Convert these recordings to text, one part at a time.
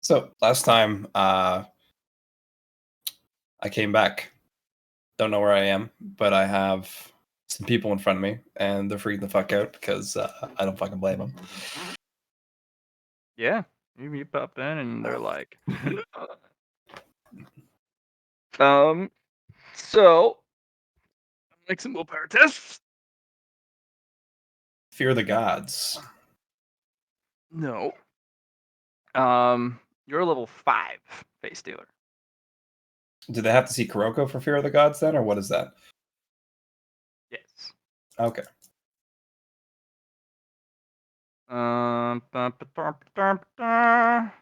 So last time I came back. Don't know where I am, but I have some people in front of me, and they're freaking the fuck out because I don't fucking blame them. Yeah, you pop in and they're like, um, so make some willpower tests. Fear the gods. No. You're a level 5 face dealer. Do they have to see Kuroko for fear of the gods then, or what is that? Yes. Okay. Ba- ba- ba- ba- ba-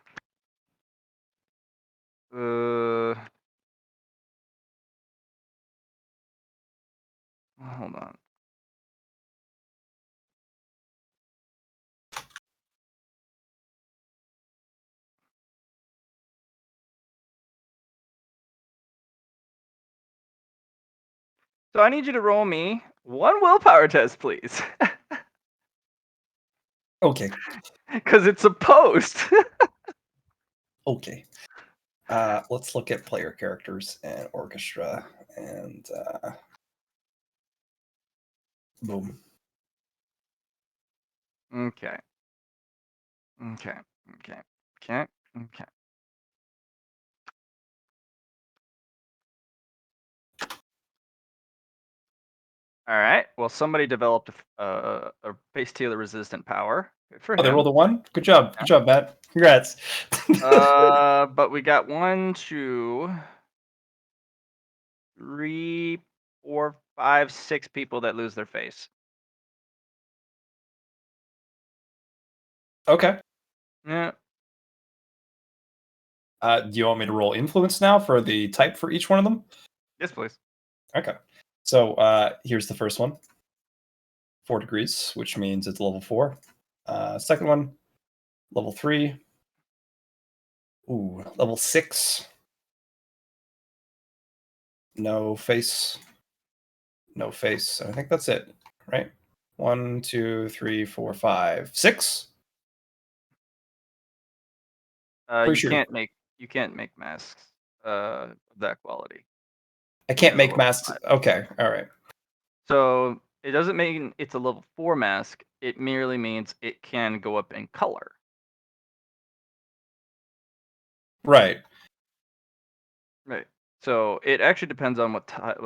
hold on. So I need you to roll me one willpower test, please. Okay. Because it's supposed. Okay. Let's look at player characters and orchestra and boom. Okay. Okay. Okay. Okay. Okay. All right. Well, somebody developed a face dealer resistant power. Good for Oh, they him. rolled a 1? Good job. Good job, Matt. Congrats. But we got 1, 2, 3, 4, 5, 6 people that lose their face. Okay. Yeah. Do you want me to roll influence now for the type for each one of them? Yes, please. Okay. So here's the first one. 4 degrees, which means it's level 4. Second one, level 3. Ooh, level 6. No face. No face. I think that's it, right? 1, 2, 3, 4, 5, 6. Pretty sure. You can't make masks of that quality. I can't At a make level masks. 5. Okay, all right. So it doesn't mean it's a level 4 mask. It merely means it can go up in color. Right. Right. So it actually depends on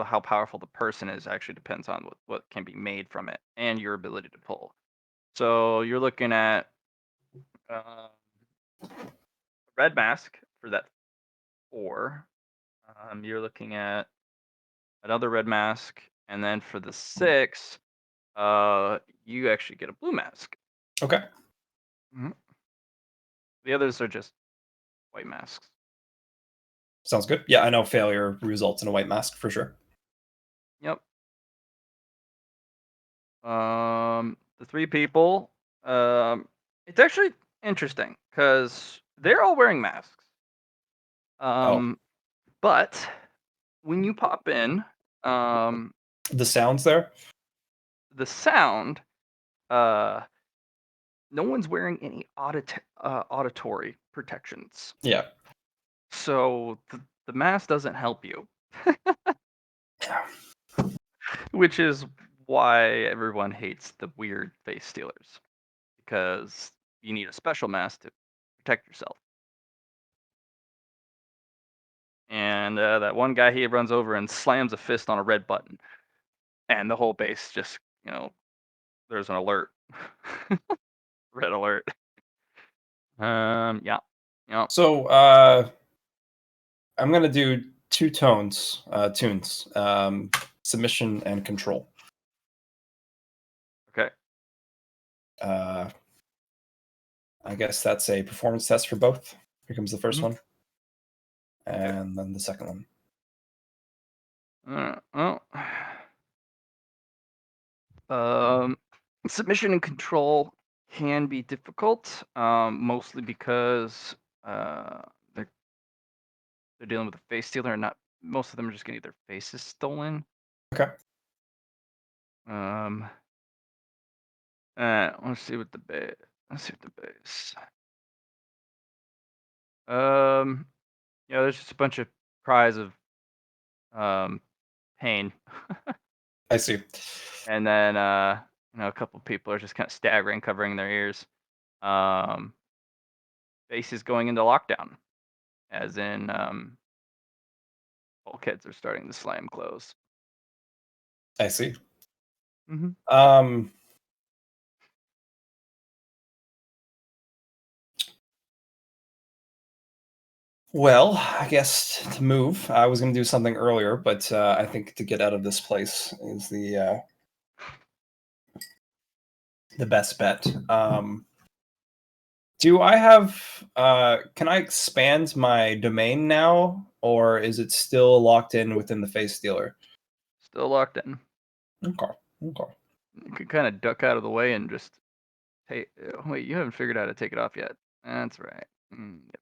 how powerful the person is. Actually depends on what can be made from it and your ability to pull. So you're looking at red mask for that 4. You're looking at another red mask, and then for the 6, you actually get a blue mask. Okay. Mhm. The others are just white masks. Sounds good. Yeah, I know failure results in a white mask for sure. Yep. The 3 people. It's actually interesting because they're all wearing masks. Oh, But when you pop in, the sounds there? the sound, uh, no one's wearing any auditory protections. Yeah. So the mask doesn't help you, which is why everyone hates the weird face stealers because you need a special mask to protect yourself. And that one guy, he runs over and slams a fist on a red button, and the whole base just, there's an alert, red alert. Yeah, yeah. So I'm gonna do 2 tunes. Submission and control. Okay. I guess that's a performance test for both. Here comes the 1st Mhm. one, and then the second one. Well, submission and control can be difficult, mostly because they're dealing with a face stealer, and not most of them are just getting their faces stolen. Okay. Um, let's see what the base. Let's see what the base. There's just a bunch of cries of pain, I see. and then a couple people are just kind of staggering, covering their ears. Um, base is going into lockdown, as in bulkheads are starting to slam close. I see. Mm-hmm. Um, well, I guess to move, I was going to do something earlier, but I think to get out of this place is the best bet. Do I have? Can I expand my domain now, or is it still locked in within the face stealer? Still locked in. Okay. Okay. You could kind of duck out of the way and just take. Wait, you haven't figured out how to take it off yet. That's right. Yep.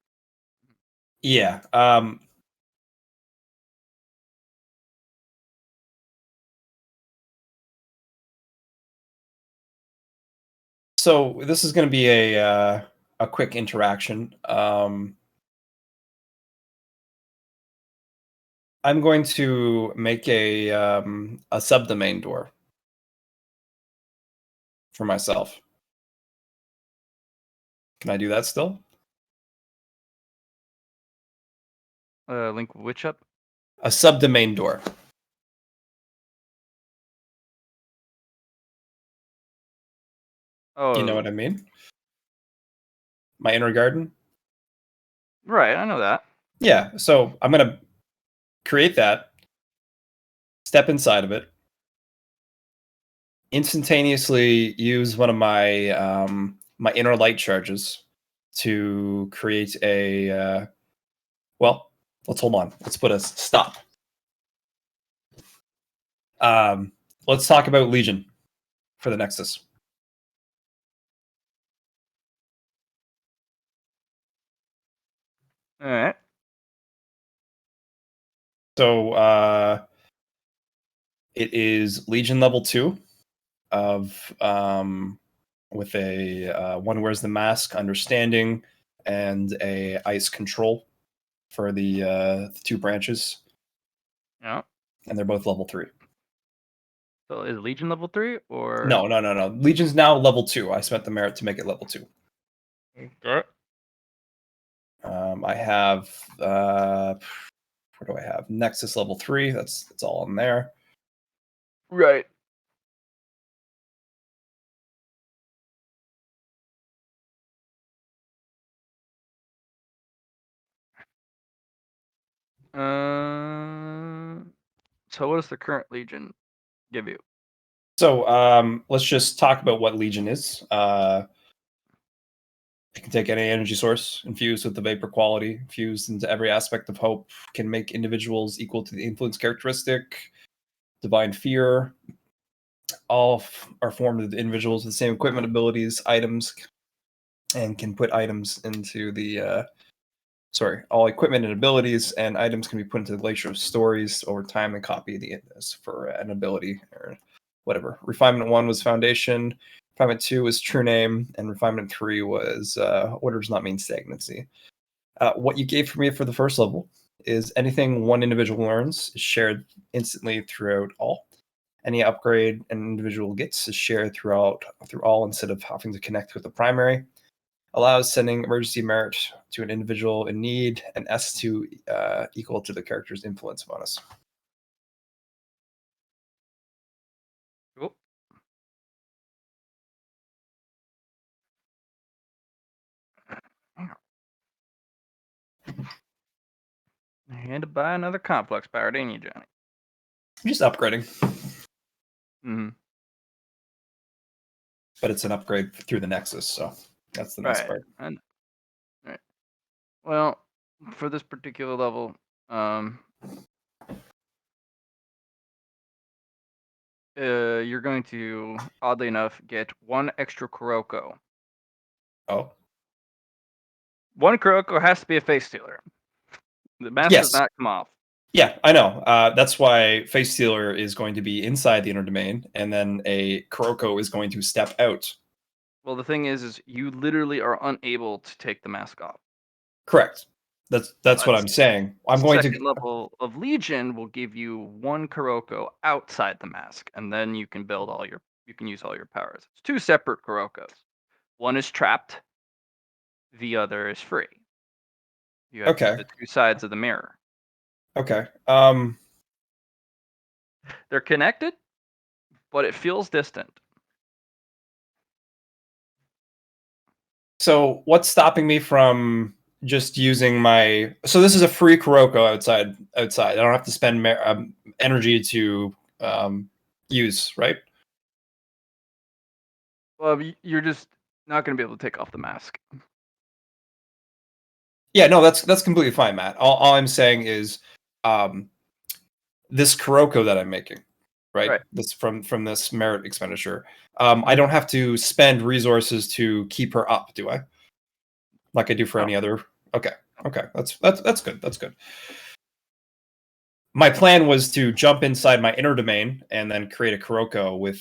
Yeah. So this is going to be a quick interaction. I'm going to make a subdomain door for myself. Can I do that still? Link which up? A subdomain door. Oh, You know what I mean? My inner garden? right. I know that. Yeah. So I'm going to create that, step inside of it, instantaneously use one of my my inner light charges to create a well, let's hold on. Let's put a stop. Um, let's talk about Legion for the Nexus. All right. So it is Legion level 2 of with a one wears the mask, understanding, and a ice control for the 2 branches, Yeah. and they're both level 3. So is Legion level 3 or? No, no, no, no. Legion's now level 2. I spent the merit to make it level 2. Okay. I have what do I have? Nexus level 3. That's all in there. Right. So what does the current Legion give you? So let's just talk about what Legion is. It can take any energy source infused with the vapor quality, fused into every aspect of hope, can make individuals equal to the influence characteristic, divine fear. All are formed of individuals with the same equipment abilities, items, and can put items into the all equipment and abilities and items can be put into the glacier of stories over time and copy the for an ability or whatever. Refinement 1 was foundation, refinement 2 was true name, and refinement 3 was order does not mean stagnancy. What you gave for me for the first level is anything one individual learns is shared instantly throughout all. Any upgrade an individual gets is shared through all instead of having to connect with the primary. Allows sending emergency merit to an individual in need, and S2 equal to the character's influence bonus. Cool. You had to buy another complex power, didn't you, Johnny? I'm just upgrading, Mm-hmm. but it's an upgrade through the Nexus, so that's the nice Right. part. And right. Well, for this particular level, you're going to, oddly enough, get 1 extra Kuroko. Oh, 1 Kuroko has to be a face stealer. The mask does yes, not come off. yeah, I know. That's why Face Stealer is going to be inside the inner domain, and then a Kuroko is going to step out. Well, the thing is you literally are unable to take the mask off. Correct. That's what I'm saying. I'm going Second to. level of Legion will give you 1 Kuroko outside the mask, and then you can use all your powers. It's 2 separate Kurokos. One is trapped, the other is free. You have Okay. the 2 sides of the mirror. Okay. They're connected, but it feels distant. So what's stopping me from just using my? So this is a free Kuroko outside. I don't have to spend energy to use, right? Well, you're just not going to be able to take off the mask. Yeah, no, that's completely fine, Matt. All I'm saying is, um, this Kuroko that I'm making, right? Right. This from this merit expenditure. I don't have to spend resources to keep her up, do I? Like I do for No. any other. Okay, okay, that's good. That's good. My plan was to jump inside my inner domain and then create a Kuroko with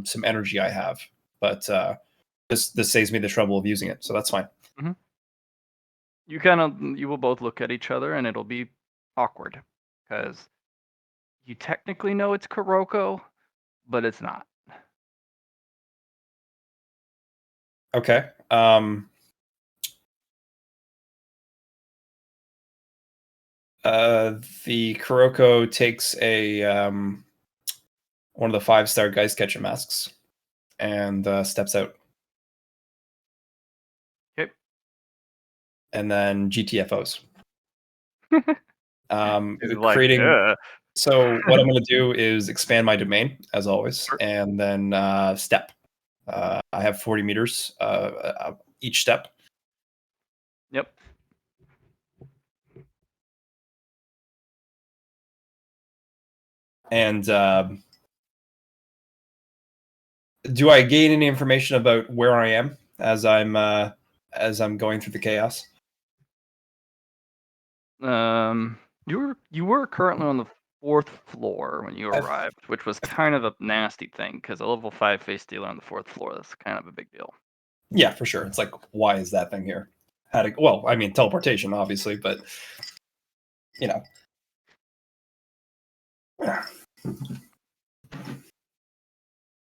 some energy I have, but this saves me the trouble of using it, so that's fine. Mhm. You will both look at each other, and it'll be awkward because you technically know it's Kuroko, but it's not. Okay. The Kuroko takes a one of the 5-star Geist-Catcher masks and steps out, Okay. and then GTFOs. It's like, Creating. yeah. So what I'm going to do is expand my domain as always, and then step. I have 40 meters each step. Yep. And do I gain any information about where I am as I'm going through the chaos? You were currently on the 4th floor when you I've, arrived, which was kind of a nasty thing because a level 5 face dealer on the 4th floor, that's kind of a big deal. yeah, for sure. It's like, why is that thing here? Well, I mean, teleportation, obviously, but you know.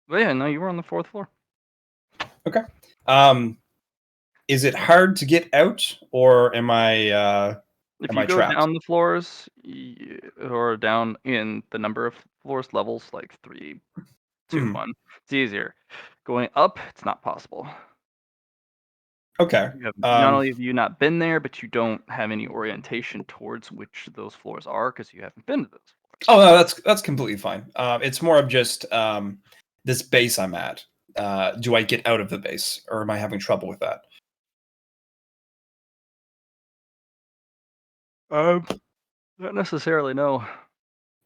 But yeah, no, you were on the 4th floor. Okay. Is it hard to get out, or am I If you go trapped? down the floors, or down in the number of floors, levels, like 3, 2, Mhm. 1, it's easier. Going up, it's not possible. Okay. You have not only have you not been there, but you don't have any orientation towards which those floors are because you haven't been to those floors. Oh no, that's completely fine. It's more of just this base I'm at. Do I get out of the base, or am I having trouble with that? Not necessarily, no.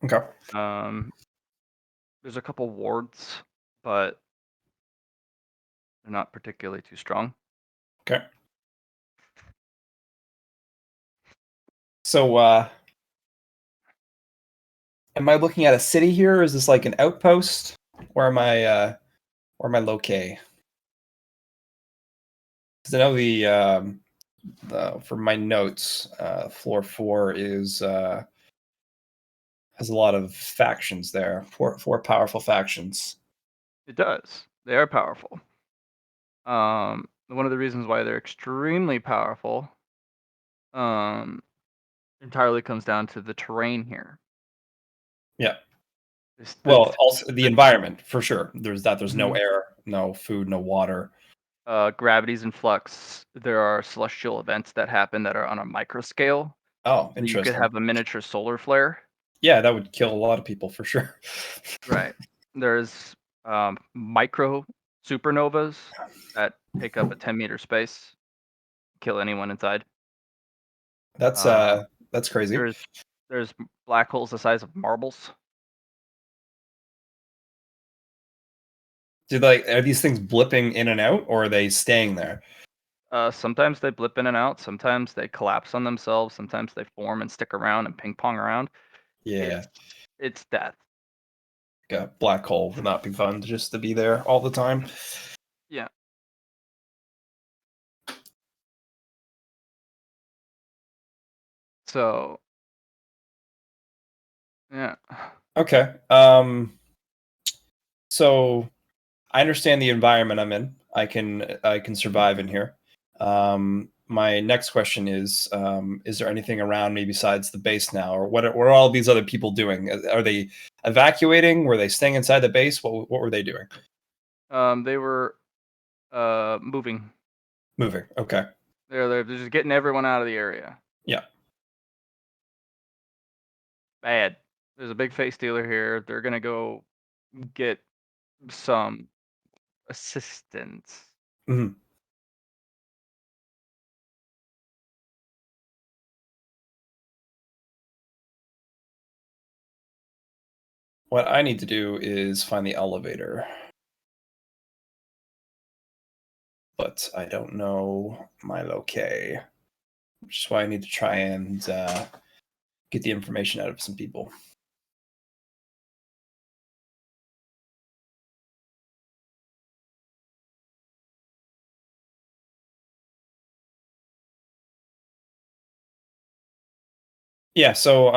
Okay. There's a couple wards, but they're not particularly too strong. Okay. So, am I looking at a city here? Or is this like an outpost? Where am I? Where am I located? Because I know for my notes, floor 4 is has a lot of factions there. Four powerful factions. It does. They are powerful. One of the reasons why they're extremely powerful, um, entirely comes down to the terrain here. Yeah. The Well, also the environment for sure. There's that. There's no Mhm. air, no food, no water. Gravity's in flux. There are celestial events that happen that are on a micro scale. Oh, So you could interesting. have a miniature solar flare. Yeah, that would kill a lot of people for sure. Right. There's micro supernovas that take up a 10-meter space, kill anyone inside. That's Um, that's crazy. there's there's black holes the size of marbles. Are these things blipping in and out, or are they staying there? Sometimes they blip in and out. Sometimes they collapse on themselves. Sometimes they form and stick around and ping pong around. Yeah, It's death. like a black hole would not be fun just to be there all the time. Yeah. So yeah. Okay. So I understand the environment I'm in. I can survive in here. My next question is there anything around me besides the base now, or what are all these other people doing? Are they evacuating? Were they staying inside the base? What were they doing? They were moving. Moving. Okay. They're just getting everyone out of the area. Yeah. Bad. There's a big face dealer here. They're gonna go get some assistance. Mhm. What I need to do is find the elevator, but I don't know my locale, which is why I need to try and get the information out of some people. Yeah, so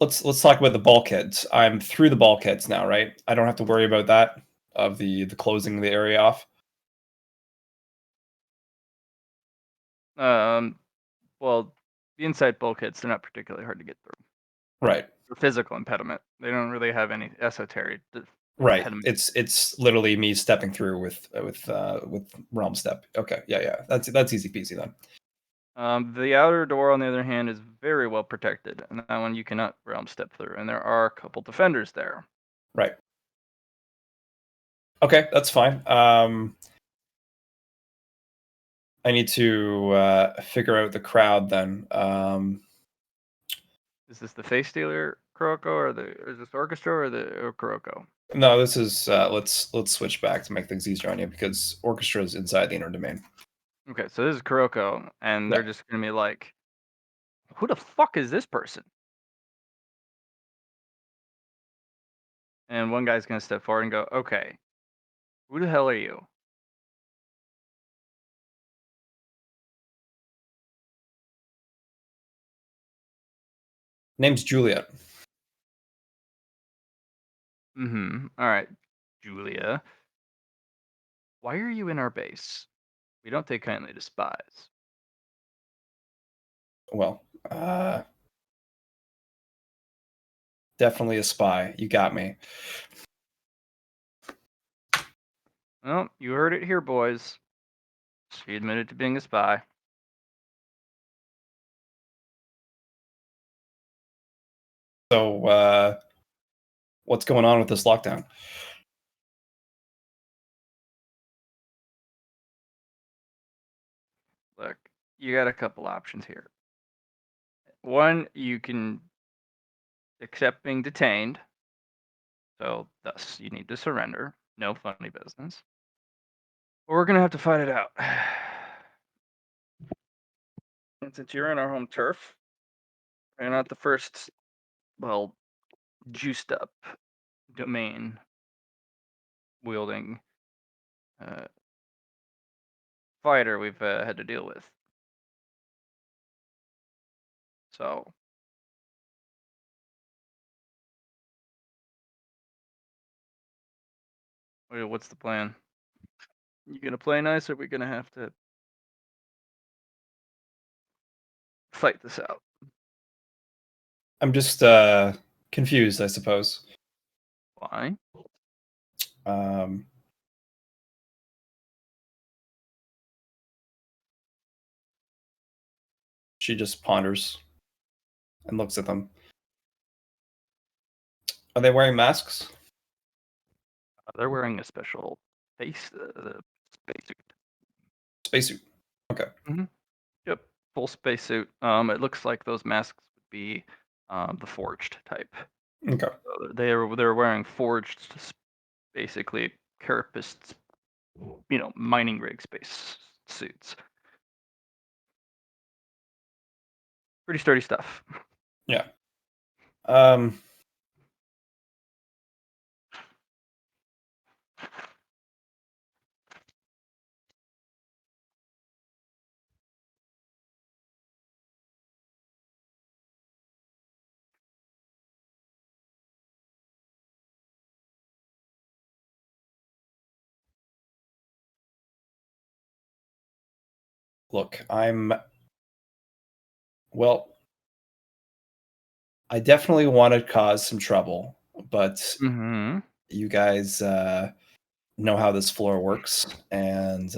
let's talk about the bulkheads. I'm through the bulkheads now, right? I don't have to worry about that of the closing the area off. Um, well, the inside bulkheads, they're not particularly hard to get through. Right. The physical impediment. They don't really have any esoteric Right. impediment. It's literally me stepping through with realm step. Okay. Yeah, yeah. That's easy peasy then. The outer door, on the other hand, is very well protected, and that one you cannot realm step through. And there are a couple defenders there. Right. Okay, that's fine. I need to figure out the crowd then. Is this the face dealer Kuroko, or is this orchestra or the Kuroko? No, this is let's switch back to make things easier on you because orchestra is inside the inner domain. Okay, so this is Kuroko, and Yeah. they're just gonna be like, "Who the fuck is this person?" And one guy's gonna step forward and go, "Okay, who the hell are you?" Name's Juliet. Mm-hmm. All right, Julia. Why are you in our base? We don't take kindly to spies. Well, definitely a spy. You got me. Well, you heard it here, boys. She admitted to being a spy. So, what's going on with this lockdown? Look, you got a couple options here. One, you can accept being detained. So, thus, you need to surrender. No funny business. Or we're gonna have to fight it out. And since you're in our home turf, you're not the first, well, juiced up domain wielding uh, fighter we've had to deal with. So, what's the plan? You gonna play nice, or are we gonna have to fight this out? I'm just confused, I suppose. Why? Um, she just ponders and looks at them. Are they wearing masks? They're wearing a special face spacesuit. Spacesuit. Okay. Hmm. Yep, full spacesuit. It looks like those masks would be the forged type. Okay. So they're wearing forged, basically carapace, mining rig space suits. Pretty sturdy stuff. Yeah. Um, Look, well, I definitely want to cause some trouble, but Mhm. you guys know how this floor works, and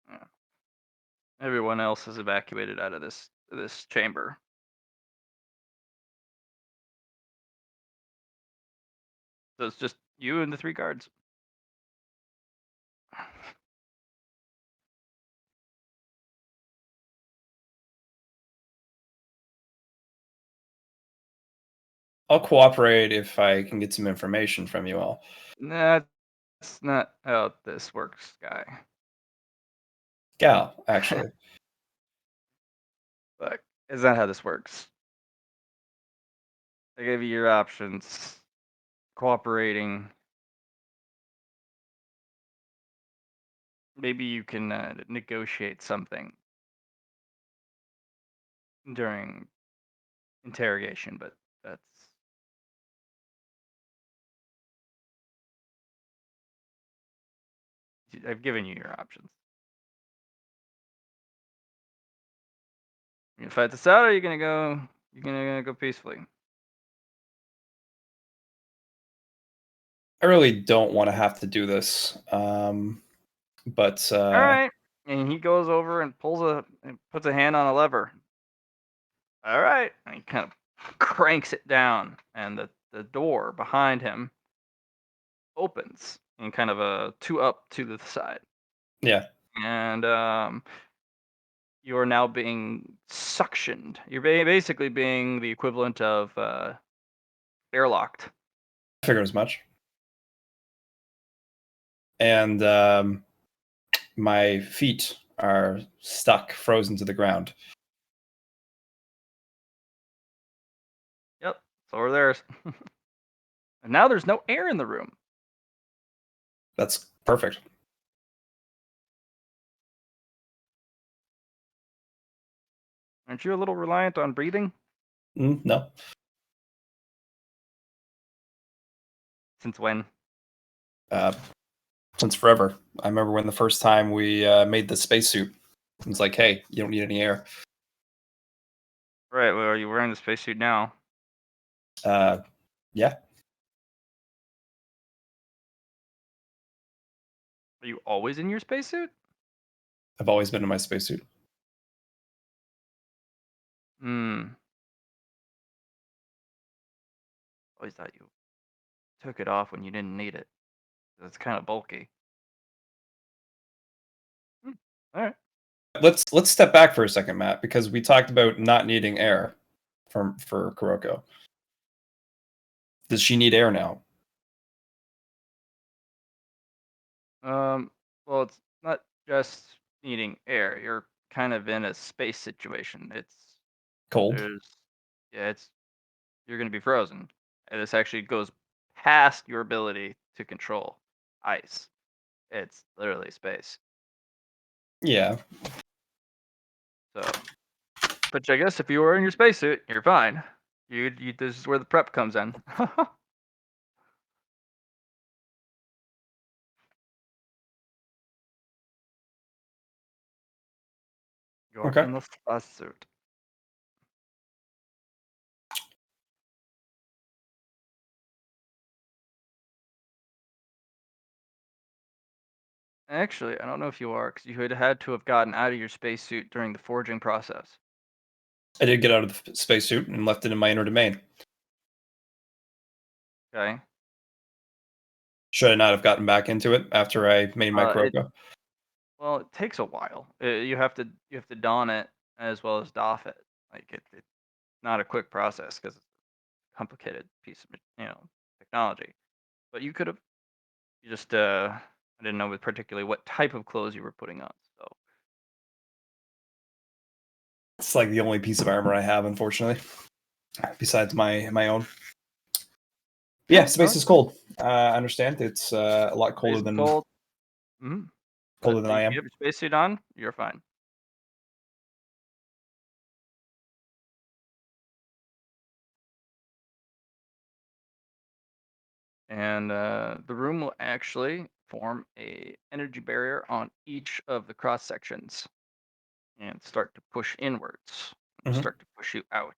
Yeah. Everyone else is evacuated out of this chamber. So it's just you and the 3 guards. I'll cooperate if I can get some information from you all. That's not how this works, guy. Gal, actually. Look, it's not how this works. I gave you your options. Cooperating. Maybe you can negotiate something during interrogation, but that's I've given you your options. You gonna fight this out, or you gonna go? You're gonna go peacefully. I really don't want to have to do this. But All right. And he goes over and puts a hand on a lever. All right. And he kind of cranks it down, and the door behind him opens in kind of a two up to the side, yeah, and you're now being suctioned. You're basically being the equivalent of airlocked. I figured as much. And my feet are stuck, frozen to the ground. Yep. So are theirs. And now there's no air in the room. That's perfect. Aren't you a little reliant on breathing? No. Since when? Uh, since forever. I remember when the first time we made the spacesuit. It was like, hey, you don't need any air. Right. Well, are you wearing the spacesuit now? Uh, yeah, Are you always in your spacesuit? I've always been in my spacesuit. Hmm. Always thought you took it off when you didn't need it. It's kind of bulky. Hmm. All right. Let's step back for a second, Matt, because we talked about not needing air for Kuroko. Does she need air now? Um. Well, it's not just needing air. You're kind of in a space situation. Cold? There's yeah. You're gonna be frozen, and this actually goes past your ability to control ice. It's literally space. Yeah. So, but I guess if you were in your spacesuit, you're fine. You this is where the prep comes in. You're Okay. in the spacesuit. Actually, I don't know if you are, because you had to have gotten out of your spacesuit during the forging process. I did get out of the spacesuit and left it in my inner domain. Okay. Should I not have gotten back into it after I made my It Kuroko? well, it takes a while. You have to don it as well as doff it. Like it's not a quick process because it's a complicated piece of technology. But you could have you just I didn't know with particularly what type of clothes you were putting on. So It's like the only piece of armor I have, unfortunately, besides my own. Yeah, yeah, no, space it's is fine. cold. I understand. It's a lot Space is cold. Hmm. But colder than I if you am. have your spacesuit on, you're fine. and the room will actually form a energy barrier on each of the cross sections and start to push inwards, Mhm. start to push you out.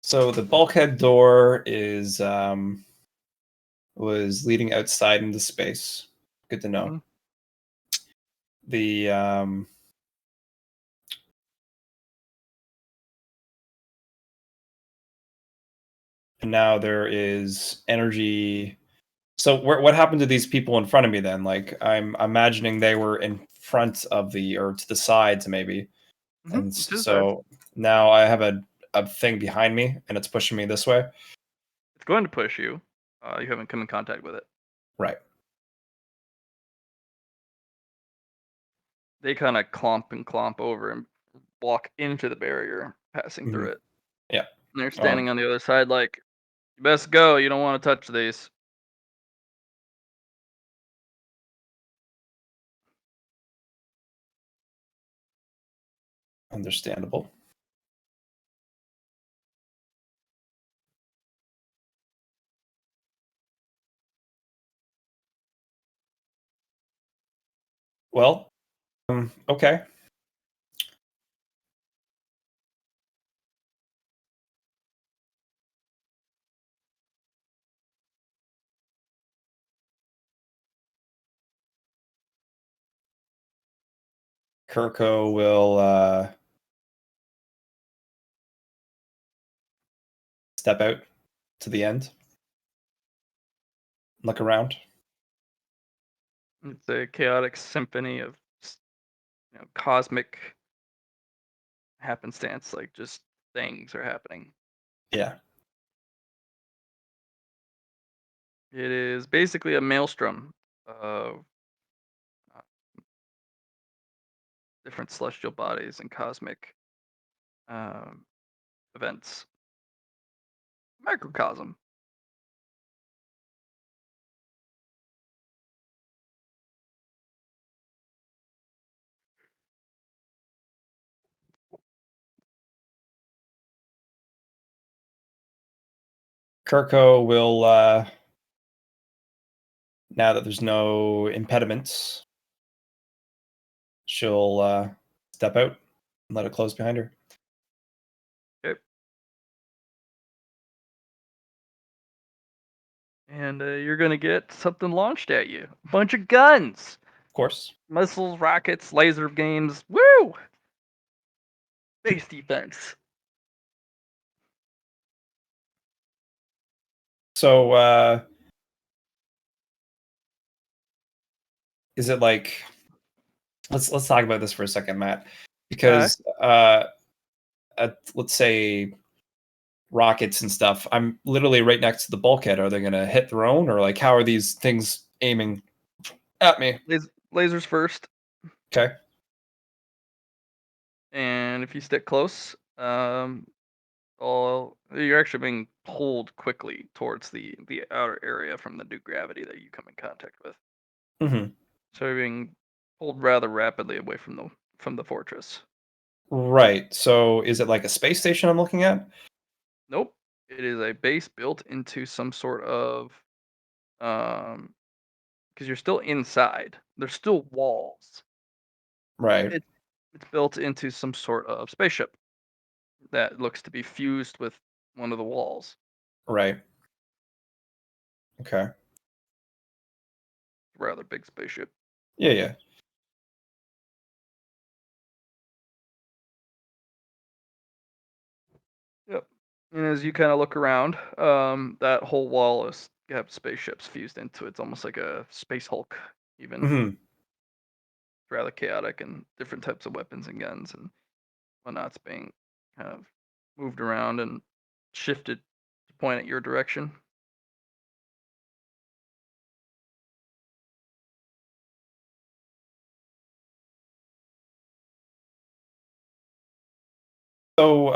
So the bulkhead door was leading outside into space. Good to know. Hmm. The and now there is energy. So what happened to these people in front of me then? Like I'm imagining they were in front of the or to the sides maybe, Hmm. and To the sides. so now I have a thing behind me and it's pushing me this way. It's going to push you. You haven't come in contact with it. Right. They kind of clomp and clomp over and walk into the barrier, passing Mhm. through it. Yeah. And they're Oh, standing on the other side, like, "You best go. You don't want to touch these." understandable. Well, okay. Kirko will step out to the end, look around. It's a chaotic symphony of cosmic happenstance, like just things are happening. Yeah. It is basically a maelstrom of uh, different celestial bodies and cosmic um, events. Microcosm. Kirko will now that there's no impediments, she'll step out and let it close behind her. Okay. And you're going to get something launched at you. A bunch of guns, Of course. missiles, rockets, laser games. Woo! Base defense. So is it like let's talk about this for a second, Matt, Okay. because let's say rockets and stuff. I'm literally right next to the bulkhead. Are they going to hit their own, or like how are these things aiming at me? Lasers first. Okay. And if you stick close, you're actually being pulled quickly towards the outer area from the new gravity that you come in contact with. Hmm. So you're being pulled rather rapidly away from the fortress. Right. So is it like a space station I'm looking at? Nope. It is a base built into some sort of um because you're still inside. There's still walls. Right. It it's built into some sort of spaceship that looks to be fused with one of the walls. Right. Okay. Rather big spaceship. Yeah. Yeah. Yep. And as you kind of look around, that whole wall is you have spaceships fused into it. It's almost like a space Hulk, even Hmm. rather chaotic, and different types of weapons and guns and whatnot's being kind of moved around and shifted to point at your direction. So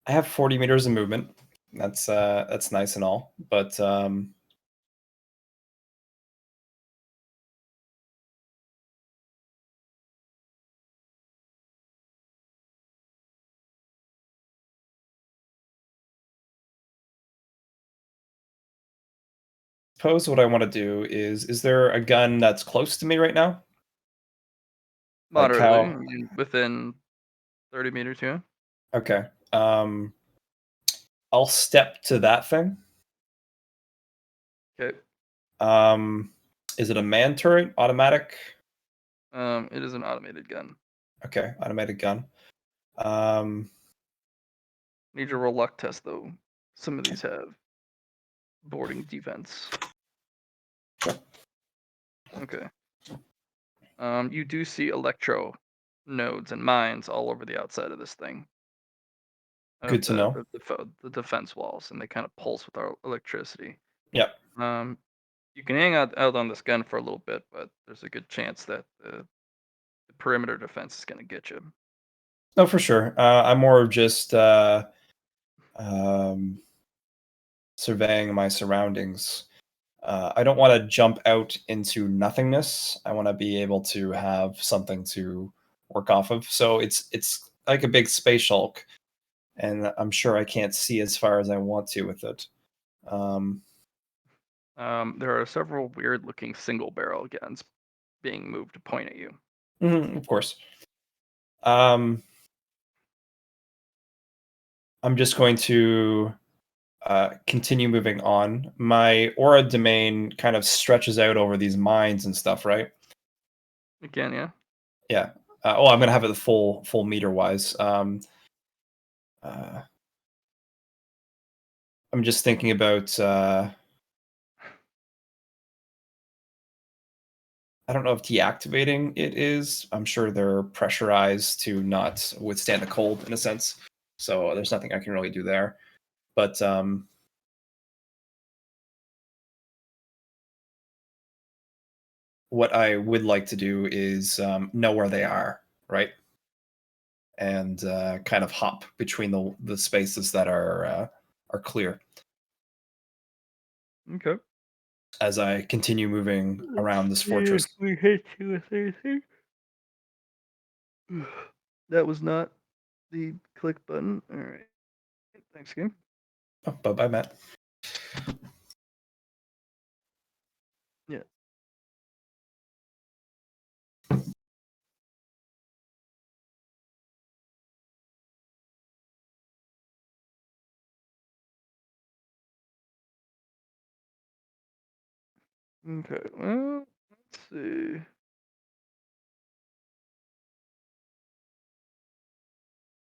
I have 40 meters of movement. That's nice and all, but suppose what I want to do is there a gun that's close to me right now? Like Moderately, I how mean, within 30 meters, yeah. okay. Um I'll step to that thing. Okay. Um is it a man turret? Automatic? It is an automated gun. Okay, automated gun. Um Need your roll luck test though. Some of these have boarding defense. Okay. You do see electro nodes and mines all over the outside of this thing, good of to know. the defense walls, and they kind of pulse with our electricity. Yep. Um, you can hang out on this gun for a little bit, but there's a good chance that the perimeter defense is going to get you. No, for sure. I'm more of just um surveying my surroundings. I don't want to jump out into nothingness. I want to be able to have something to work off of. So it's like a big space Hulk, and I'm sure I can't see as far as I want to with it. Um, There are several weird looking single barrel guns being moved to point at you. of course. Um, I'm just going to continue moving on. My aura domain kind of stretches out over these mines and stuff, right? Again, yeah. Yeah. I'm gonna have it the full meter wise. Uh, I'm just thinking about. I don't know if deactivating it is. I'm sure they're pressurized to not withstand the cold in a sense. So there's nothing I can really do there. But what I would like to do is know where they are, right? And kind of hop between the spaces that are clear Okay. as I continue moving around this See fortress. if we hit you with anything. That was not the click button. All right. Thanks, game. Oh, bye bye, Matt. Yeah. Okay. Well, let's see.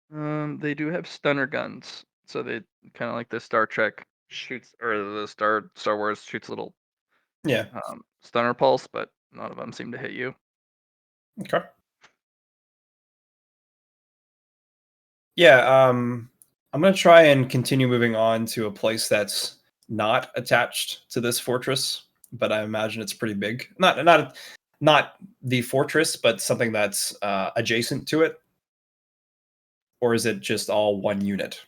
They do have stunner guns, so they kind of like the Star Trek shoots, or the Star Wars shoots a little Yeah. stunner pulse, but none of them seem to hit you. Okay. Yeah. I'm gonna try and continue moving on to a place that's not attached to this fortress, but I imagine it's pretty big. Not the fortress, but something that's adjacent to it, or is it just all one unit?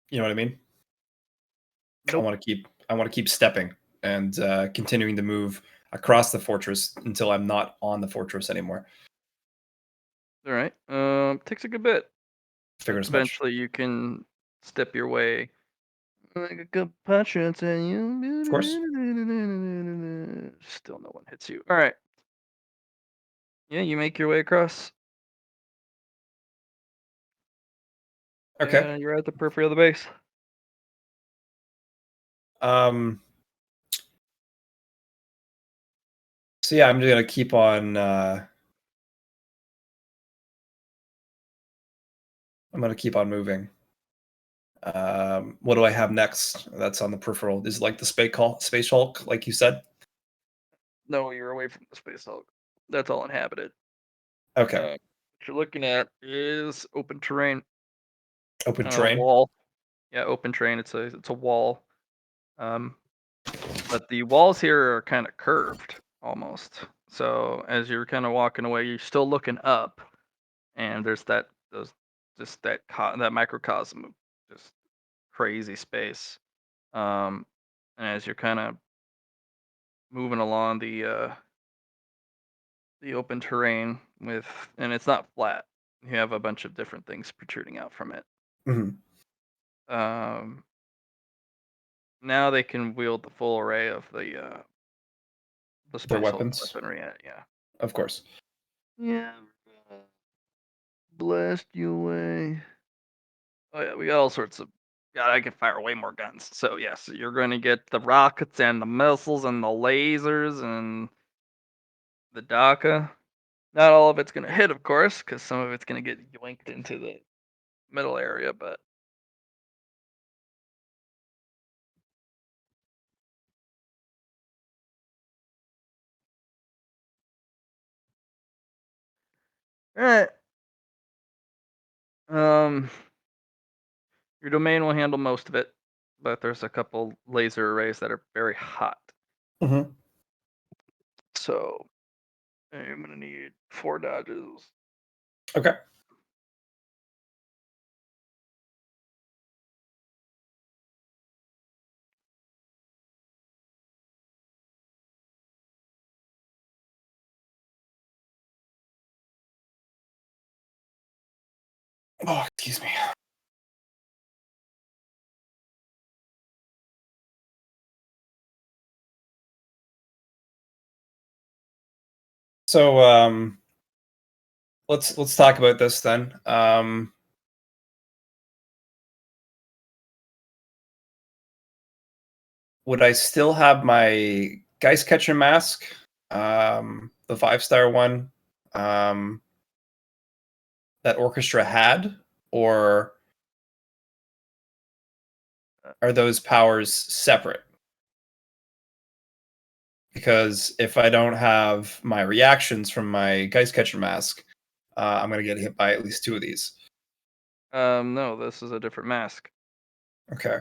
You know what I mean? Nope. I want to keep stepping and continuing to move across the fortress until I'm not on the fortress anymore. All right. Takes a good bit, but Figured as much. eventually you can step your way like a good punch and Of course. you. Still, no one hits you. All right. Yeah, you make your way across, Okay. and you're at the periphery of the base. Um. So yeah, I'm just gonna keep on. I'm gonna keep on moving. What do I have next? That's on the peripheral. Is it like the Space Hulk, like you said? No, you're away from the space hulk. That's all inhabited. Okay. What you're looking at is open terrain, Open terrain. wall. Yeah, open terrain. It's a wall. Um, But the walls here are kind of curved almost. So as you're kind of walking away, you're still looking up, and there's that microcosm of just crazy space. And as you're kind of moving along the open terrain and it's not flat. You have a bunch of different things protruding out from it. Mhm. Um, Now they can wield the full array of the Their special weapons, weaponry. Yeah. of course. Yeah. We're gonna blast you away. Oh yeah, we got all sorts of. Yeah, I can fire way more guns. So yes, you're going to get the rockets and the missiles and the lasers and the DACA. Not all of it's going to hit, of course, because some of it's going to get yoinked into the middle area. But all right, um, your domain will handle most of it, but there's a couple laser arrays that are very hot. Mhm. So I'm going to need 4 dodges. Okay. Oh, excuse me. So let's talk about this then. Would I still have my Geistcatcher mask, the 5-star one, um, that Orchestra had, or are those powers separate? Because if I don't have my reactions from my Geistcatcher mask, I'm gonna get hit by at least 2 of these. No, this is a different mask. Okay.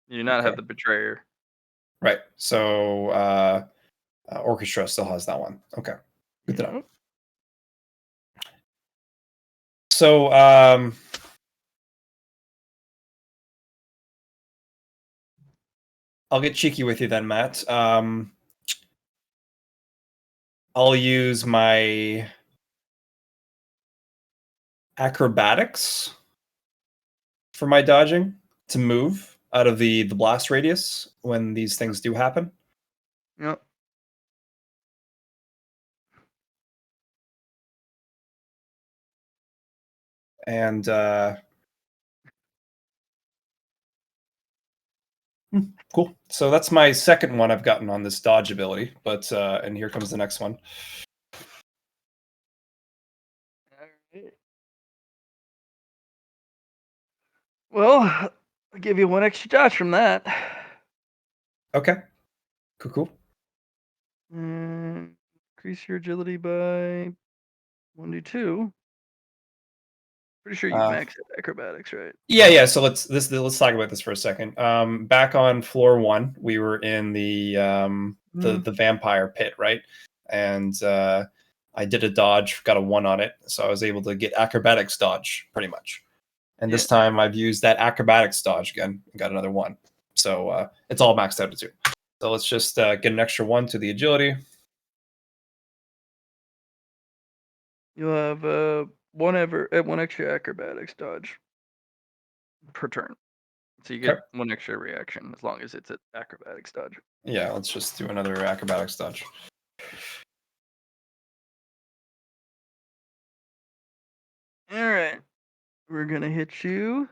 You do not Okay. have the betrayer. Right. So Orchestra still has that one. Okay. Good to know. Yep. So I'll get cheeky with you then, Matt. I'll use my acrobatics for my dodging to move out of the blast radius when these things do happen. Yep. And cool. So that's my second one I've gotten on this dodge ability. But and here comes the next one. Alright. Well, I'll give you 1 extra dodge from that. Okay. Cool. Cool. Increase your agility by 1d2. Pretty sure you Uh, maxed out acrobatics, right? Yeah, yeah. So let's talk about this for a second. Back on floor 1, we were in the vampire pit, right? And I did a dodge, got a 1 on it, so I was able to get acrobatics dodge pretty much. And Yeah. this time I've used that acrobatics dodge again and got another 1. So it's all maxed out at 2. So let's just get an extra 1 to the agility. You'll have 1 extra acrobatics dodge per turn. So you Okay. get 1 extra reaction as long as it's an acrobatics dodge. Yeah, let's just do another acrobatics dodge. Alright. We're gonna hit you.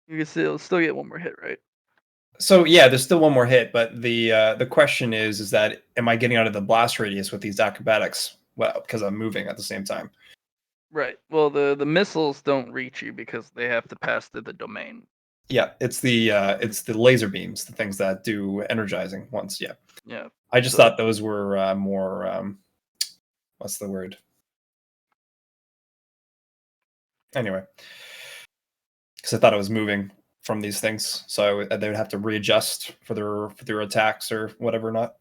You can still get 1 more hit, right? So yeah, there's still 1 more hit, but the question is that am I getting out of the blast radius with these acrobatics? Well, because I'm moving at the same time. Right. Well, the missiles don't reach you because they have to pass through the domain. Yeah, it's the laser beams, the things that do energizing once. Yeah, Yeah. I just So thought those were more what's the word? Anyway, because I thought it was moving from these things, so they would have to readjust for their attacks or whatever. Not.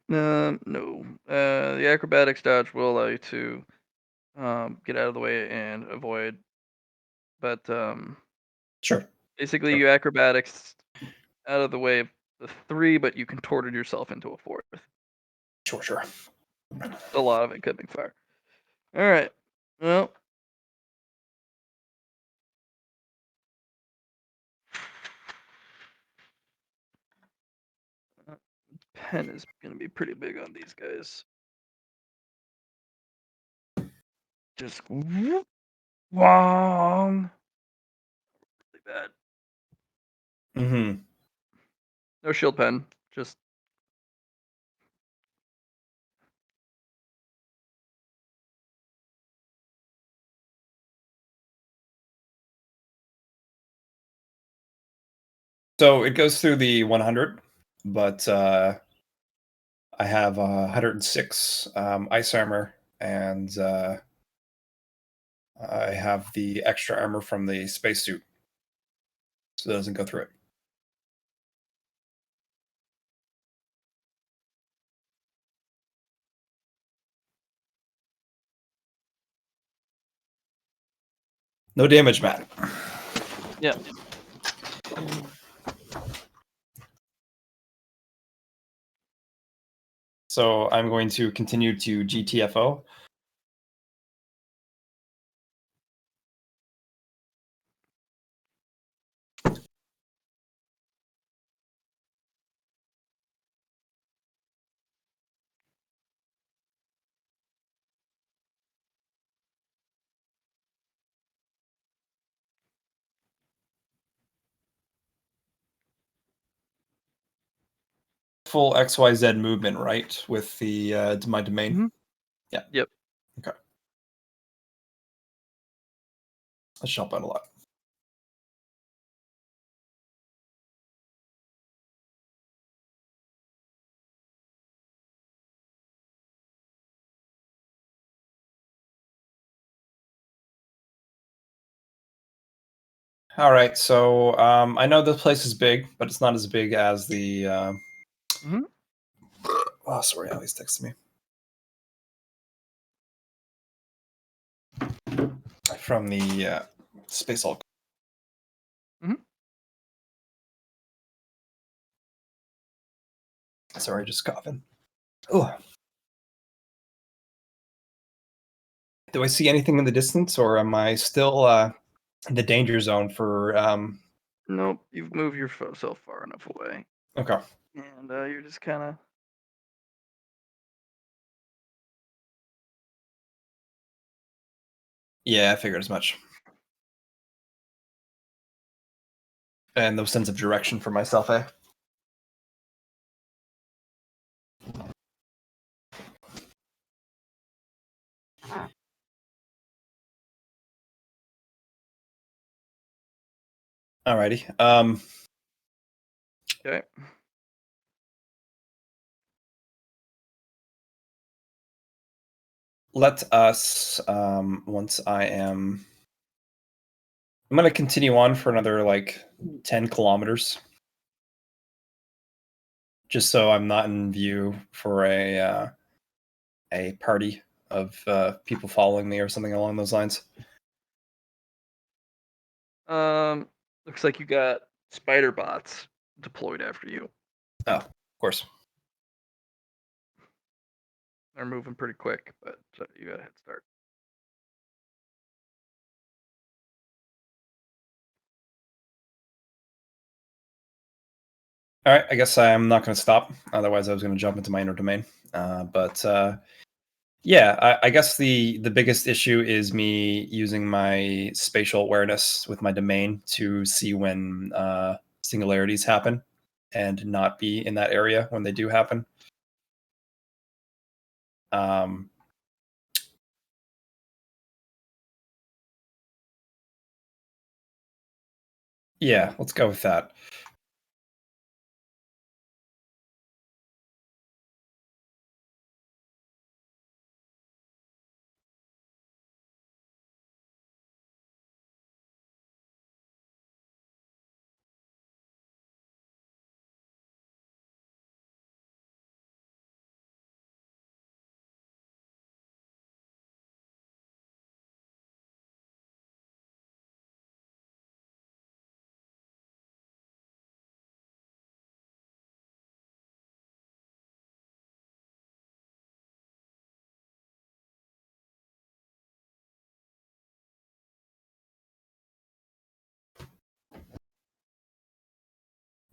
No. The acrobatics dodge will allow you to get out of the way and avoid. But Sure. basically, Sure. you acrobatics out of the way of the 3, but you contorted yourself into a 4th. Sure. Sure. A lot of incoming fire. All right. Well, pen is going to be pretty big on these guys. Just wrong. Really bad. Mm-hmm. No shield pen. Just So it goes through the 100, but I have 106 ice armor, and I have the extra armor from the spacesuit, so it doesn't go through it. No damage, Matt. yeah. So I'm going to continue to GTFO. Full XYZ movement, right? With the my domain. Mhm. Yeah. Yep. Okay. Let's jump out a lot. All right, so I know this place is big, but it's not as big as the. Mhm. Oh, sorry, Ali's texting me from the Space Hulk. Mhm. Sorry, just coughing. Oh, do I see anything in the distance, or am I still in the danger zone for? Nope. You've moved yourself far enough away, Okay. and you're just kind of. Yeah, I figured as much. And no sense of direction for myself, eh? Alrighty. Okay. Let us once I'm going to continue on for another like 10 kilometers, just so I'm not in view for a party of people following me or something along those lines. Looks like you got spider bots deployed after you. Oh, of course. They're moving pretty quick, but you got a head start. All right, I guess I'm not going to stop. Otherwise, I was going to jump into my inner domain. But yeah, I guess the biggest issue is me using my spatial awareness with my domain to see when singularities happen and not be in that area when they do happen. Um, yeah, let's go with that.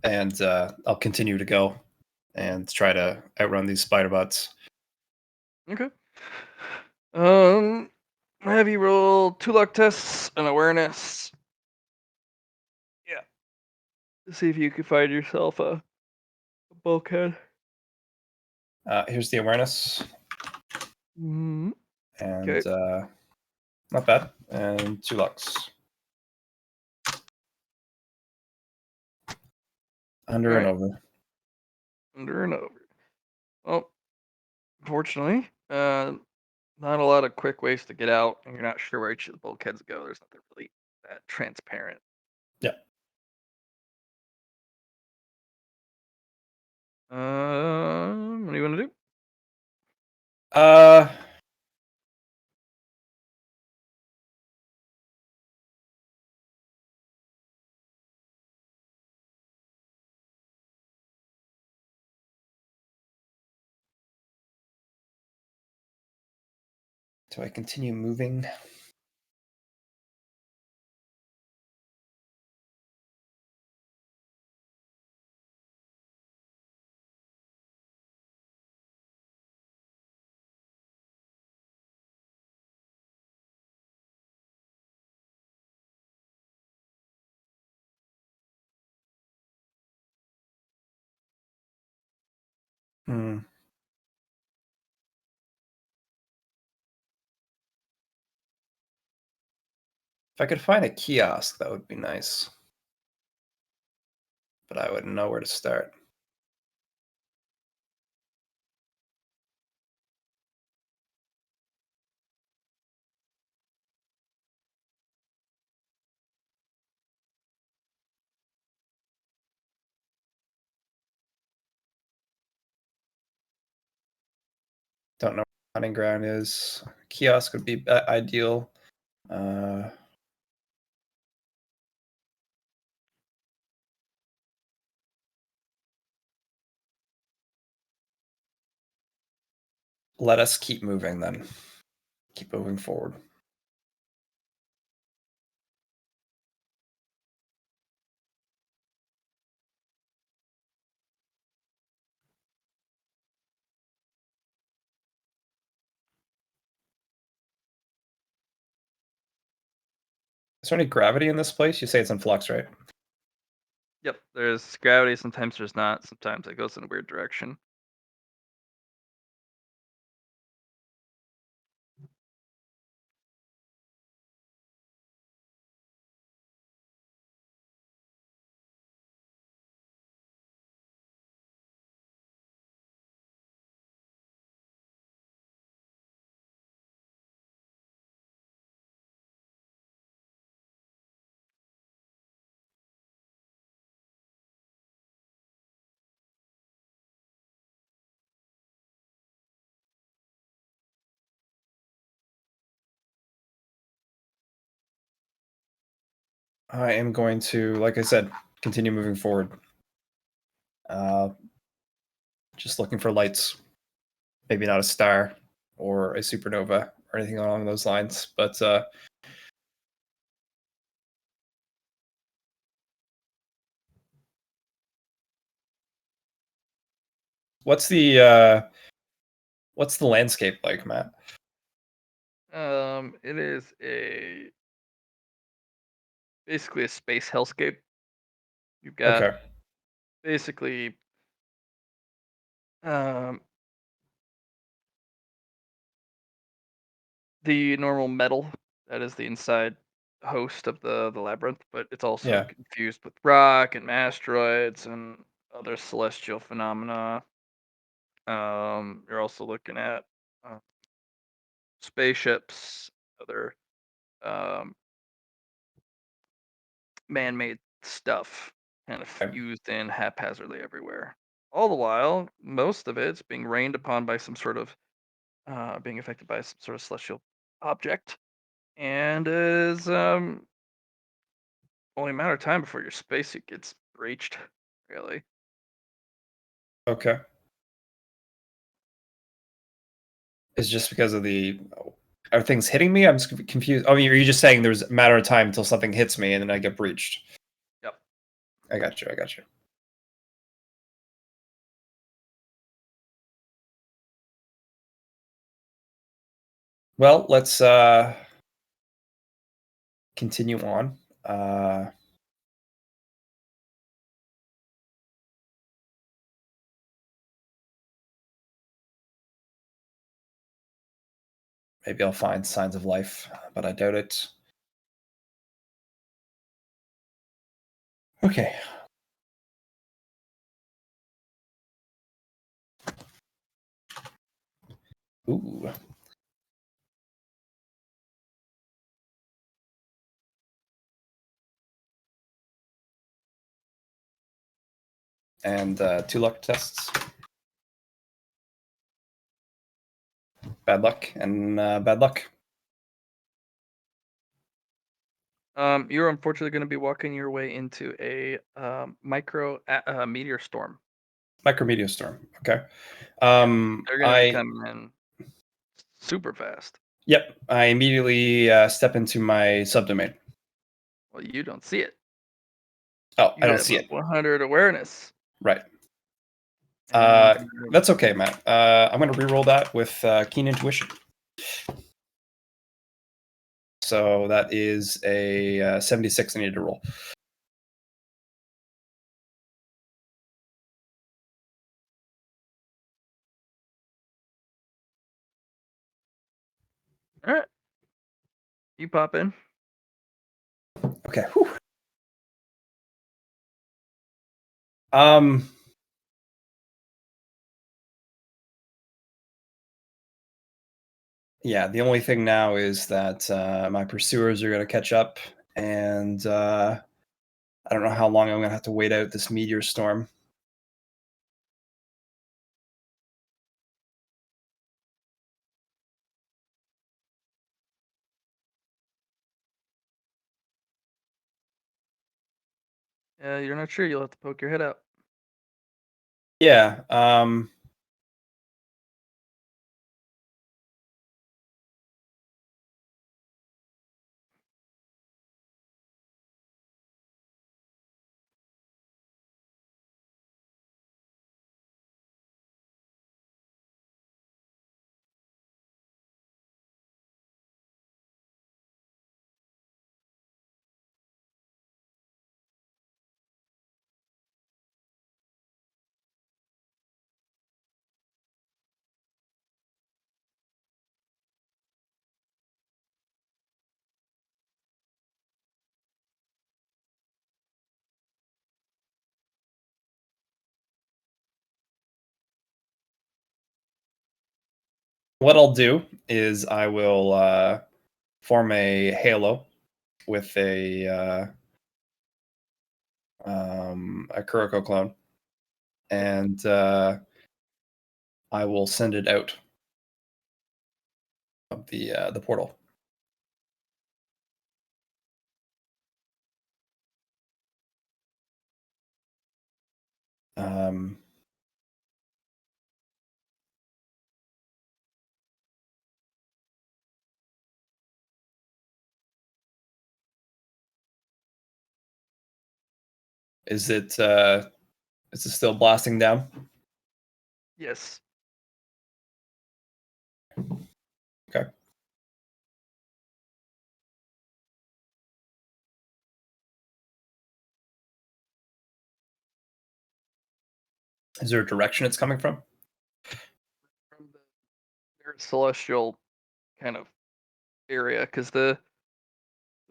and I'll continue to go and try to outrun these spider bots. Okay. Have you roll 2 luck tests and awareness? Yeah. To see if you can find yourself a bulkhead. Here's the awareness, Mm-hmm. and Okay. not bad, and 2 lucks. Under and Alright. over. Under and over. Well, unfortunately, not a lot of quick ways to get out, and you're not sure where each of the bulkheads go. There's nothing really that transparent. Yeah. What do you want to do? Uh, do I continue moving? Hmm. If I could find a kiosk, that would be nice. But I wouldn't know where to start. Don't know where hunting ground is. Kiosk would be ideal. Uh, let us keep moving then. Keep moving forward. Is there any gravity in this place? You say it's in flux, right? Yep, there's gravity. Sometimes there's not. Sometimes it goes in a weird direction. I am going to, like I said, continue moving forward. Uh, just looking for lights. Maybe not a star or a supernova or anything along those lines. But what's the landscape like, Matt? It is basically a space hellscape. You've got Okay. basically um the normal metal that is the inside host of the labyrinth, but it's also Yeah. confused with rock and asteroids and other celestial phenomena. You're also looking at uh, spaceships, other um, man-made stuff, kind of Okay. fused in haphazardly everywhere. All the while, most of it's being rained upon by some sort of being affected by some sort of celestial object, and is only a matter of time before your spacesuit gets breached. Really. Okay. Is just because of the are things hitting me? I'm just confused. Oh, are you just saying there's a matter of time until something hits me and then I get breached? Yep. I got you. I got you. Well, let's continue on. Maybe I'll find signs of life, but I doubt it. Okay. Ooh. And 2 luck tests. Bad luck and bad luck. You're unfortunately going to be walking your way into a meteor storm. Micrometeor storm. Okay. They're going to be coming in super fast. Yep. I immediately step into my subdomain. Well, you don't see it. Oh, I You don't have see a it. 100 awareness. Right. And That's okay, Matt. I'm going to reroll that with keen intuition. So that is a 76 I need to roll. all right, you pop in. Okay. Whew. Um. Yeah, the only thing now is that my pursuers are going to catch up, and I don't know how long I'm going to have to wait out this meteor storm. You're not sure. You'll have to poke your head out. Yeah. What I'll do is I will form a halo with a Kuroko clone, and I will send it out of the portal. Um, is it still blasting down? Yes. Okay. Is there a direction it's coming from? From the celestial kind of area, because the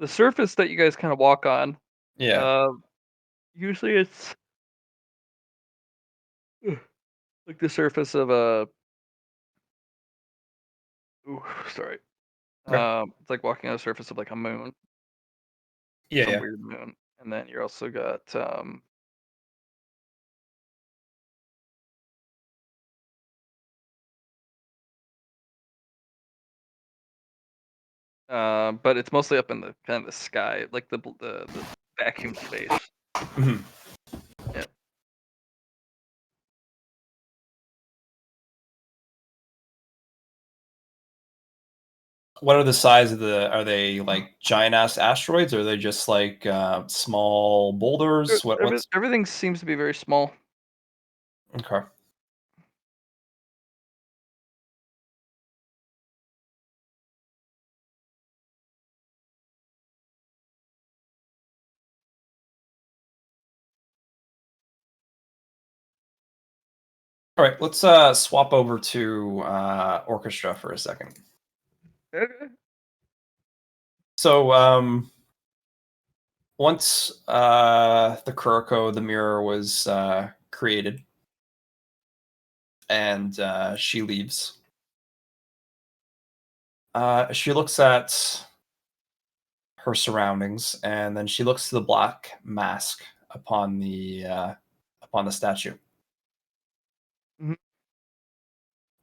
surface that you guys kind of walk on, Yeah. uh, usually it's like the surface of a. Ooh, sorry. Okay. It's like walking on the surface of like a moon, Yeah. some Yeah. weird moon, and then you're also got but it's mostly up in the kind of the sky, like the vacuum space. Mhm. Yeah. What are the size of the? Are they like giant ass asteroids, or are they just like small boulders? What's Everything seems to be very small. okay? All right, let's swap over to orchestra for a second. Okay. So once the Kuroko, the mirror, was created, and she leaves, she looks at her surroundings, and then she looks to the black mask upon the statue, Mhm.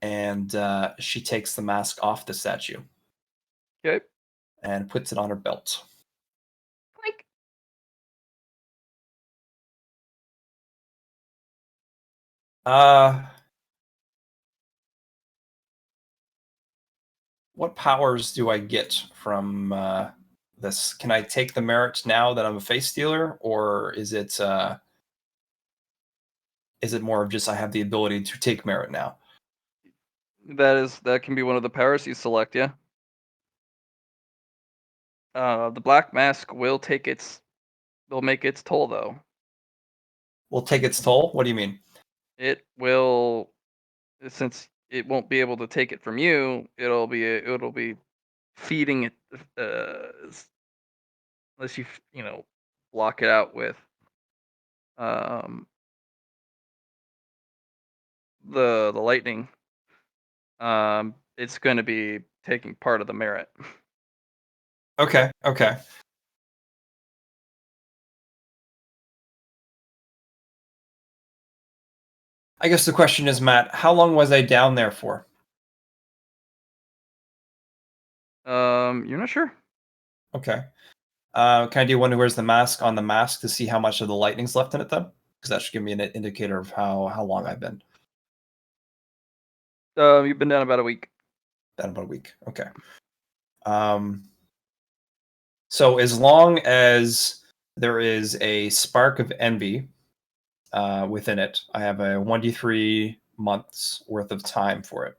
and she takes the mask off the statue Okay. and puts it on her belt. Clink. Uh, what powers do I get from this? Can I take the merit now that I'm a face stealer, or is it more of just I have the ability to take merit now? That can be one of the powers you select, yeah. The black mask will make its toll though. Will take its toll. What do you mean? It will, since it won't be able to take it from you, it'll be feeding it unless block it out with um the lightning. It's going to be taking part of the merit. Okay, okay. I guess the question is, Matt, how long was I down there for? You're not sure? Okay. Can I do one who wears the mask on the mask to see how much of the lightning's left in it, then? Because that should give me an indicator of how long I've been. You've been down about a week. Been about a week. Okay. So as long as there is a spark of envy within it, I have a 1d3 months worth of time for it.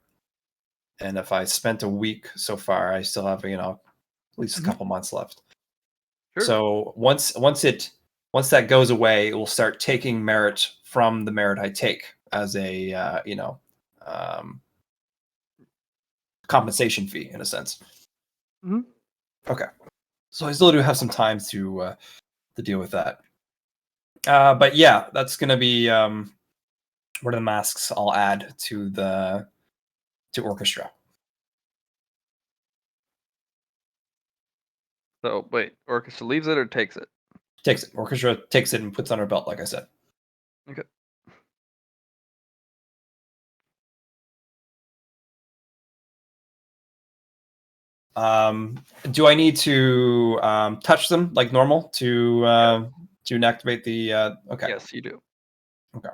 And if I spent a week so far, I still have at least a Mhm. couple months left. Sure. So once that goes away, it will start taking merit from the merit I take as a um, compensation fee in a sense. Mhm. Okay, so I still do have some time to deal with that. But yeah, that's gonna be what are the masks I'll add to orchestra. So wait, orchestra leaves it or takes it? Takes it. Orchestra takes it and puts it on her belt, like I said. Okay. Do I need to touch them like normal to inactivate the? Okay. Yes, you do. Okay.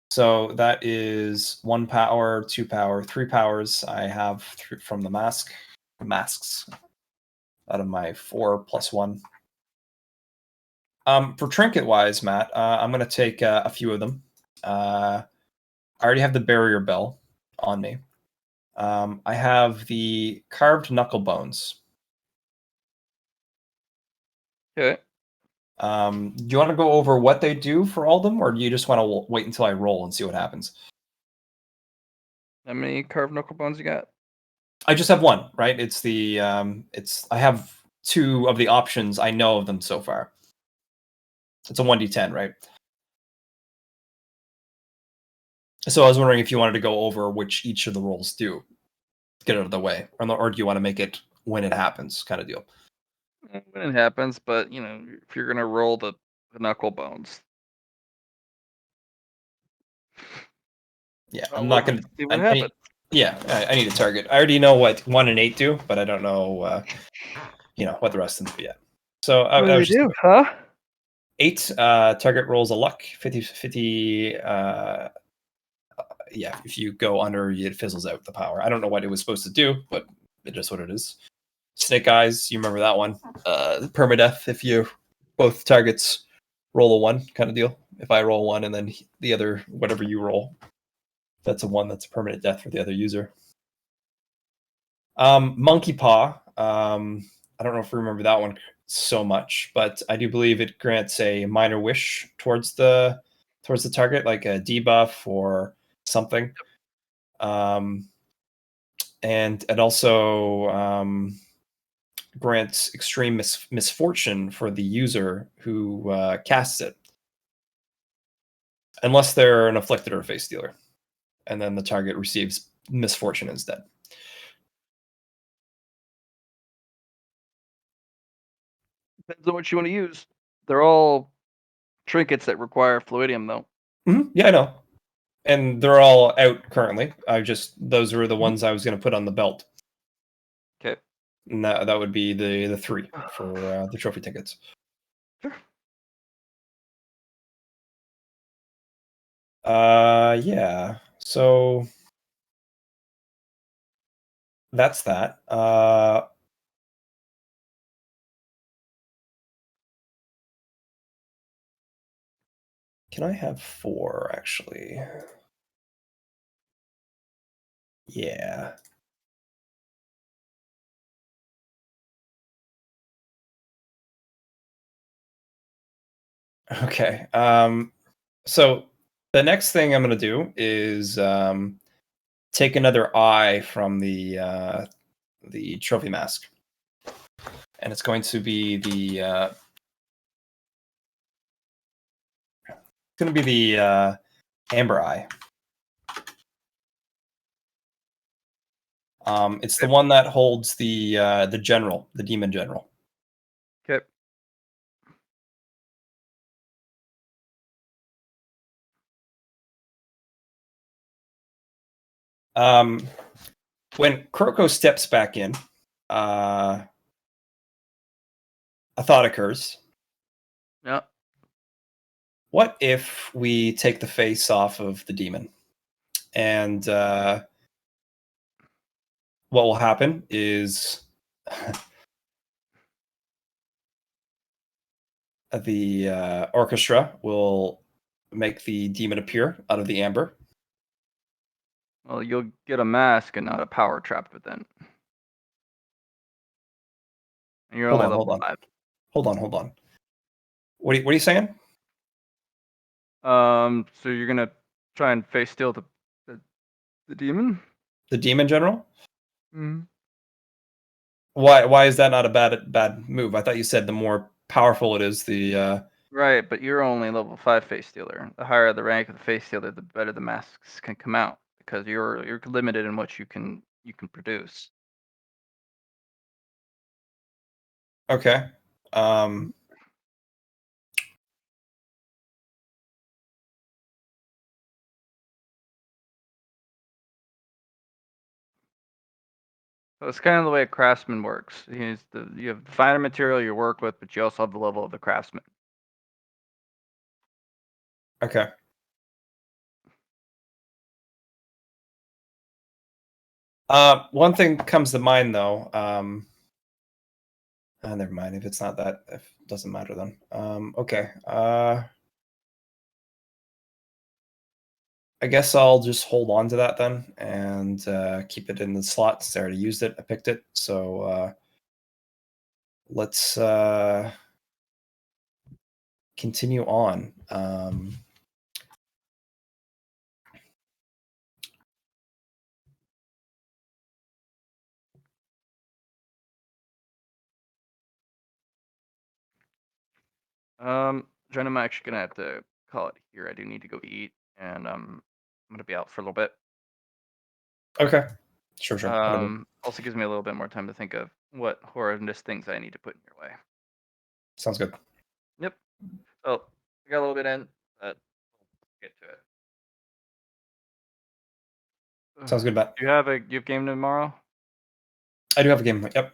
So that is 1 power, 2 power, 3 powers. I have from the masks out of my 4+1. For trinket wise, Matt, I'm going to take a few of them. I already have the barrier bell on me. I have the carved knuckle bones. Okay. Do you want to go over what they do for all of them, or do you just want to wait until I roll and see what happens? How many carved knuckle bones you got? I just have one, right? It's the I have two of the options. I know of them so far. It's a 1d10, right? So I was wondering if you wanted to go over which each of the rolls do, get it out of the way, or do you want to make it when it happens, kind of deal? When it happens, but if you're gonna roll the knuckle bones, Yeah, I'll I'm roll not them gonna. to see what happens. Yeah, I need a target. I already know what 1 and 8 do, but I don't know, what the rest of them do yet. So What do I they was just do, huh? 8. Target rolls a luck 50/50. Yeah, if you go under, it fizzles out the power. I don't know what it was supposed to do, but it is what it is. Snake Eyes, you remember that one? Permadeath if you both targets roll a 1 kind of deal. If I roll 1 and then the other whatever you roll, that's a 1. That's a permanent death for the other user. Monkey Paw. I don't know if you remember that one so much, but I do believe it grants a minor wish towards the target, like a debuff or something. And it also grants extreme misfortune for the user who casts it, unless they're an afflicted or a face stealer, and then the target receives misfortune instead. Depends on what you want to use. They're all trinkets that require fluidium, though. Yeah, I know. And they're all out currently. Those were the ones I was going to put on the belt. Okay. And that would be the 3 for the trophy tickets. Sure. Yeah. So that's that. Can I have 4 actually? Yeah. Okay. So the next thing I'm going to do is take another eye from the trophy mask, and it's going to be the amber eye. It's the one that holds the general, the demon general. Okay. When Kroko steps back in, a thought occurs. Yeah. What if we take the face off of the demon? And what will happen is the orchestra will make the demon appear out of the amber. Well, you'll get a mask and not a power trap within. And you're Hold only on, level 5. hold on. What are you saying? So you're gonna try and face steal the demon? The demon general? Mm-hmm. Why is that not a bad move? I thought you said the more powerful it is, the Right, but you're only level 5 face stealer. The higher the rank of the face stealer, the better the masks can come out because you're limited in what you can produce. okay. So it's kind of the way a craftsman works. You have the finer material you work with, but you also have the level of the craftsman. Okay. One thing comes to mind though. Never mind. If it's not that, if it doesn't matter then. Okay. I guess I'll just hold on to that then and keep it in the slot since I already used it. I picked it. So let's continue on. Jen, I'm actually gonna have to call it here. I do need to go eat, and I'm gonna be out for a little bit. Okay. Sure. Whatever. Also gives me a little bit more time to think of what horrendous things I need to put in your way. Sounds good. Yep. Oh, I got a little bit in, but we'll get to it. Sounds good, Matt. You have game tomorrow? I do have a game. Yep.